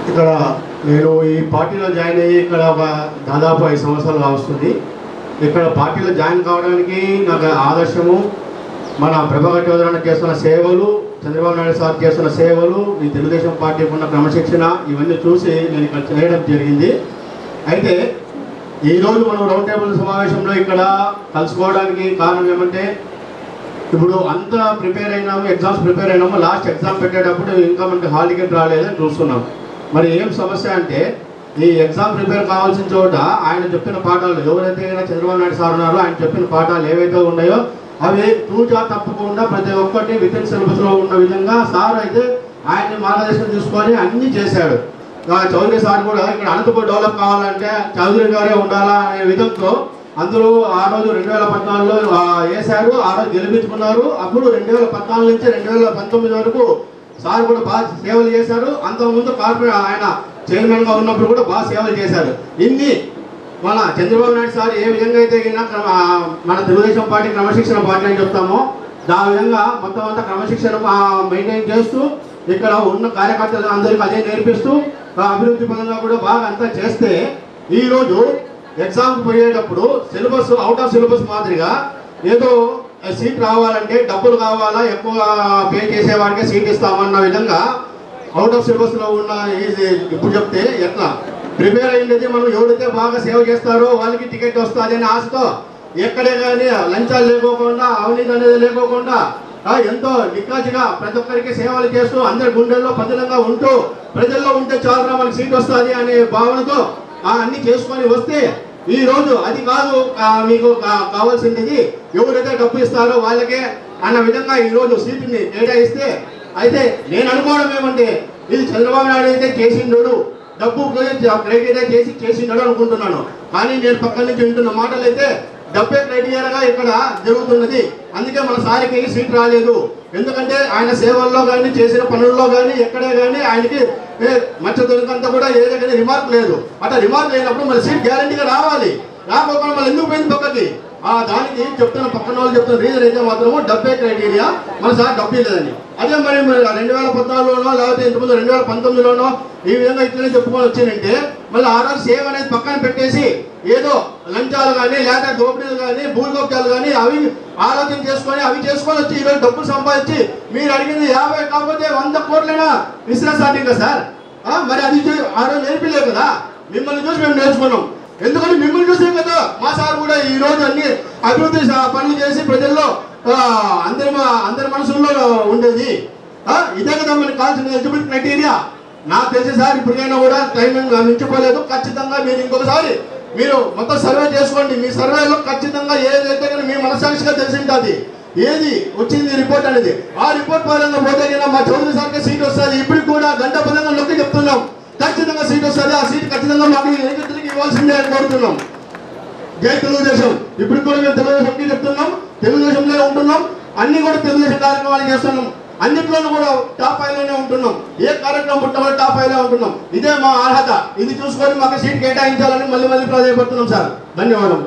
ఇక్కడ నేను ఈ పార్టీలో జాయిన్ అయ్యి ఇక్కడ ఒక దాదాపు 5 సంవత్సరాలు వస్తుంది. ఇక్కడ పార్టీలో జాయిన్ కావడానికి నాకు ఆదర్శము మన ప్రభాకర్ చౌదరి చేస్తున్న సేవలు, చంద్రబాబు నాయుడు సార్ చేస్తున్న సేవలు, ఈ తెలుగుదేశం పార్టీకి ఉన్న క్రమశిక్షణ ఇవన్నీ చూసి నేను ఇక్కడ చేయడం జరిగింది. అయితే ఈరోజు మనం రౌండ్ టేబుల్ సమావేశంలో ఇక్కడ కలుసుకోవడానికి కారణం ఏమంటే, ఇప్పుడు అంతా ప్రిపేర్ అయినాము, ఎగ్జామ్స్ ప్రిపేర్ అయినాము, లాస్ట్ ఎగ్జామ్ పెట్టేటప్పుడు ఇంకా మనకి హాల్ టికెట్ రాలేదని చూస్తున్నాం. మరి ఏం సమస్య అంటే, ఈ ఎగ్జామ్ ప్రిపేర్ కావాల్సిన చోట ఆయన చెప్పిన పాఠాలు, ఎవరైతే చంద్రబాబు నాయుడు సార్ ఉన్నారో ఆయన చెప్పిన పాఠాలు ఏవైతే ఉన్నాయో అవి తూచా తప్పకుండా ప్రతి ఒక్కటి విత్ ఇన్ సిలబస్లో ఉన్న విధంగా సార్ అయితే ఆయన్ని మార్గదర్శనం తీసుకొని అన్నీ చేశాడు. చౌదరి సార్ కూడా ఇక్కడ అనంతపూర్ డెవలప్ కావాలంటే చౌదరి గారే ఉండాలా అనే విధంతో అందరూ ఆ రోజు 2014లో వేశారు, ఆ రోజు గెలిపించుకున్నారు. అప్పుడు 2014 నుంచి 2019 వరకు సార్ కూడా బాగా సేవలు చేశారు. అంతకుముందు కార్పొరేట్ ఆయన చైర్మన్గా ఉన్నప్పుడు కూడా బాగా సేవలు చేశారు. ఇన్ని మన చంద్రబాబు నాయుడు సార్ ఏ విధంగా అయితే మన తెలుగుదేశం పార్టీ క్రమశిక్షణ పార్టీ అని చెప్తామో ఆ విధంగా మొత్తం అంతా క్రమశిక్షణ మెయింటైన్ చేస్తూ ఇక్కడ ఉన్న కార్యకర్తలు అందరికీ అదే నేర్పిస్తూ అభివృద్ధి పరంగా కూడా బాగా అంతా చేస్తే ఈరోజు ఎగ్జామ్కి పోయేటప్పుడు సిలబస్ అవుట్ ఆఫ్ సిలబస్ మాదిరిగా ఏదో సీట్ రావాలంటే డబ్బులు కావాలా, ఎక్కువ పే చేసేవాడికే సీట్ ఇస్తామన్న విధంగా అవుట్ ఆఫ్ సిలబస్లో ఉన్న ఇప్పుడు చెప్తే ఎట్లా ప్రిపేర్ అయ్యేది మనం ఎవరైతే బాగా సేవ చేస్తారో వాళ్ళకి టికెట్ వస్తుంది అనే ఆశతో ఎక్కడే కానీ లంచాలు లేకోకుండా, అవినీతి అనేది లేకోకుండా ఎంతో నికాచిగా ప్రతి ఒక్కరికి సేవలు చేస్తూ అందరి గుండెల్లో పదిలంగా ఉంటూ ప్రజల్లో ఉంటే చాలురా మనకి సీట్ వస్తుంది అనే భావనతో అన్ని చేసుకొని వస్తే ఈ రోజు అది కాదు మీకు కావాల్సింది, ఎవరైతే డబ్బు ఇస్తారో వాళ్ళకే అన్న విధంగా ఈరోజు సీటుని కేటాయిస్తే, అయితే నేను అనుకోవడం ఏమంటే ఇది చంద్రబాబు నాయుడు అయితే చేసిండడు, డబ్బు క్రైటీరియా చేసిండడు అనుకుంటున్నాను. కానీ నేను పక్కన నుంచి వింటున్న మాటలు అయితే డబ్బే క్రైటీరియాగా ఇక్కడ జరుగుతున్నది. అందుకే మన సారికి సీట్ రాలేదు. ఎందుకంటే ఆయన సేవల్లో కానీ చేసిన పనుల్లో కానీ ఎక్కడే కానీ ఆయనకి మచ్చ దొరికంతా కూడా ఏదో కానీ రిమార్క్ లేదు. అట్లా రిమార్క్ లేనప్పుడు మన సీట్ గ్యారంటీగా రావాలి. రాకపోకుండా మళ్ళీ ఎందుకు పోయింది పక్కకి? దానికి చెప్తున్న పక్కన వాళ్ళు చెప్తున్న రీజన్ అయితే మాత్రము డబ్బే క్రైటీరియా, మన సార్ డబ్బు లేదని. అదే మరి 2014లోనో లేకపోతే ఇంతకుముందు 2019లోనో ఈ విధంగా ఇట్లనే చెప్పుకొని వచ్చిందంటే మళ్ళీ ఆ రోజు సేవ అనేది పక్కన పెట్టేసి ఏదో లంచాలు కానీ లేకపోతే దోపిడీలు కానీ భూగోప్యాలు కానీ అవి ఆలోచన చేసుకొని అవి చేసుకొని వచ్చి ఈరోజు డబ్బులు సంపాదించి మీరు అడిగింది 50 కాకపోతే 100 కోట్లైనా విశ్లేషణ కదా సార్. మరి అది ఆ రోజు నేర్పిలేదు కదా, మిమ్మల్ని చూసి మేము నేర్చుకున్నాం. ఎందుకంటే మిమ్మల్ని చూసే కదా మా సార్ కూడా ఈ రోజు అన్ని అభివృద్ధి పనులు చేసి ప్రజల్లో అందరి మనసుల్లో ఉండేది. ఇదే కదా మనకి కావాల్సిన ఎలిజిబిలిటీ క్రైటీరియా. నాకు తెలిసి సార్ ఇప్పటికైనా కూడా టైమింగ్ మించిపోలేదు. ఖచ్చితంగా మీరు ఇంకొకసారి మీరు మొత్తం సర్వే చేసుకోండి. మీ సర్వేలో ఖచ్చితంగా ఏదైతే కానీ మీ మనసాక్షిగా తెలిసింది ఏది వచ్చింది రిపోర్ట్ అనేది, ఆ రిపోర్ట్ పరంగా పోతే కదా మా చౌదరి సార్కి సీట్ వస్తుంది. ఇప్పటికి కూడా గంట పదంగా నొక్కి చెప్తున్నాం, ఖచ్చితంగా సీట్ వస్తుంది. ఆ సీట్ ఖచ్చితంగా మాకు ఎన్నికలకి ఇవ్వాల్సిందే అని కోరుతున్నాం. జై తెలుగుదేశం. ఇప్పుడు కూడా మేము తెలుగుదేశంకి చెప్తున్నాం, తెలుగుదేశంలో ఉంటున్నాం, అన్ని కూడా తెలుగుదేశం కార్యక్రమాలు చేస్తున్నాం. అన్నింటిలోనూ కూడా టాప్ 5లోనే ఉంటున్నాం. ఏ కార్యక్రమం పుట్టినా టాప్ 5లో ఉంటున్నాం. ఇదే మా అర్హత. ఇది చూసుకొని మాకు సీట్ కేటాయించాలని మళ్ళీ ప్రాధాన్యపడుతున్నాం సార్. ధన్యవాదం.